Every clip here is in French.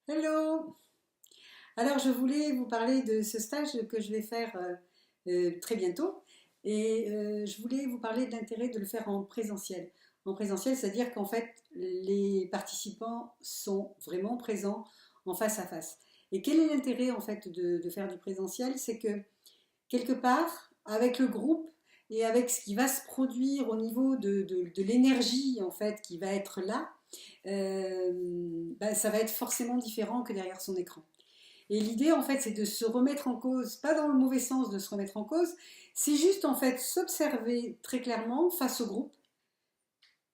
Hello! Alors je voulais vous parler de ce stage que je vais faire très bientôt et je voulais vous parler de l'intérêt de le faire en présentiel. En présentiel, c'est-à-dire qu'en fait les participants sont vraiment présents en face à face. Et quel est l'intérêt en fait de faire du présentiel? C'est que quelque part, avec le groupe et avec ce qui va se produire au niveau de l'énergie en fait qui va être là, ça va être forcément différent que derrière son écran. Et l'idée, en fait, c'est de se remettre en cause, pas dans le mauvais sens de se remettre en cause, c'est juste, en fait, s'observer très clairement face au groupe,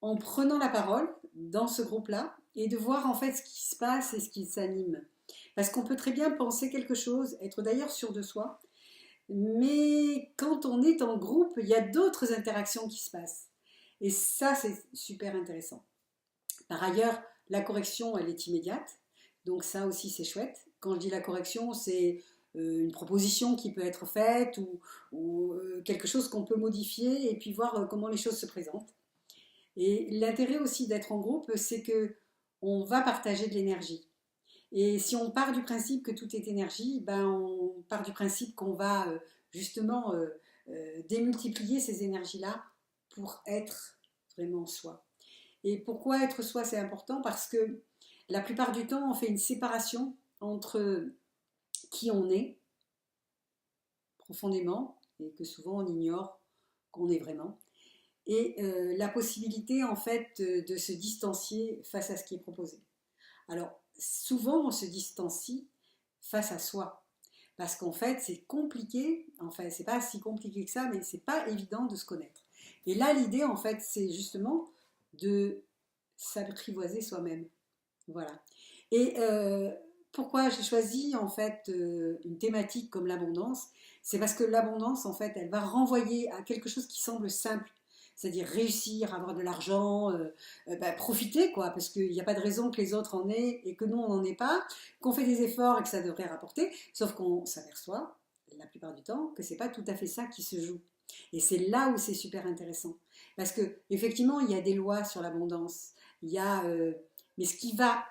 en prenant la parole dans ce groupe-là, et de voir, en fait, ce qui se passe et ce qui s'anime. Parce qu'on peut très bien penser quelque chose, être d'ailleurs sûr de soi, mais quand on est en groupe, il y a d'autres interactions qui se passent. Et ça, c'est super intéressant. Par ailleurs, la correction, elle est immédiate. Donc ça aussi, c'est chouette. Quand je dis la correction, c'est une proposition qui peut être faite ou quelque chose qu'on peut modifier et puis voir comment les choses se présentent. Et l'intérêt aussi d'être en groupe, c'est que on va partager de l'énergie. Et si on part du principe que tout est énergie, ben on part du principe qu'on va justement démultiplier ces énergies-là pour être vraiment soi. Et pourquoi être soi, c'est important? Parce que la plupart du temps, on fait une séparation entre qui on est profondément, et que souvent on ignore qu'on est vraiment, et la possibilité en fait de se distancier face à ce qui est proposé. Alors souvent on se distancie face à soi, parce qu'en fait c'est compliqué, enfin c'est pas si compliqué que ça, mais c'est pas évident de se connaître. Et là l'idée en fait c'est justement de s'apprivoiser soi-même. Voilà. Et pourquoi j'ai choisi en fait une thématique comme l'abondance? C'est parce que l'abondance en fait elle va renvoyer à quelque chose qui semble simple, c'est-à-dire réussir, avoir de l'argent, profiter quoi, parce qu'il n'y a pas de raison que les autres en aient et que nous on n'en ait pas, qu'on fait des efforts et que ça devrait rapporter, sauf qu'on s'aperçoit la plupart du temps que c'est pas tout à fait ça qui se joue. Et c'est là où c'est super intéressant, parce que effectivement il y a des lois sur l'abondance, il y a mais ce qui va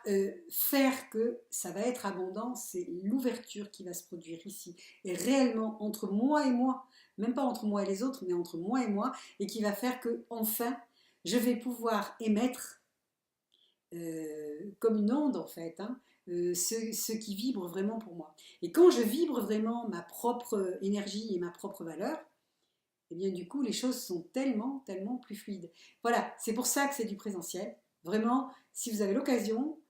faire que ça va être abondant, c'est l'ouverture qui va se produire ici. Et réellement, entre moi et moi, même pas entre moi et les autres, mais entre moi et moi, et qui va faire que, enfin, je vais pouvoir émettre comme une onde, en fait, hein, ce qui vibre vraiment pour moi. Et quand je vibre vraiment ma propre énergie et ma propre valeur, et bien du coup, les choses sont tellement, tellement plus fluides. Voilà, c'est pour ça que c'est du présentiel. Vraiment, si vous avez l'occasion,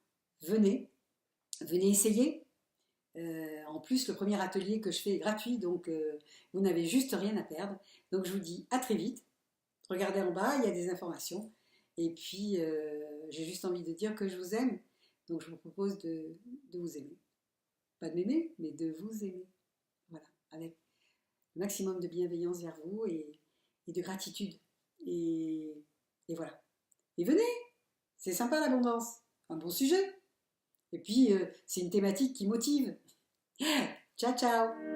venez, venez essayer. En plus, le premier atelier que je fais est gratuit, donc vous n'avez juste rien à perdre. Donc je vous dis à très vite. Regardez en bas, il y a des informations. Et puis, j'ai juste envie de dire que je vous aime. Donc je vous propose de vous aimer. Pas de m'aimer, mais de vous aimer. Voilà, avec maximum de bienveillance vers vous et de gratitude. Et, et voilà. Et venez, c'est sympa l'abondance, un bon sujet. Et puis, c'est une thématique qui motive. Ciao, ciao!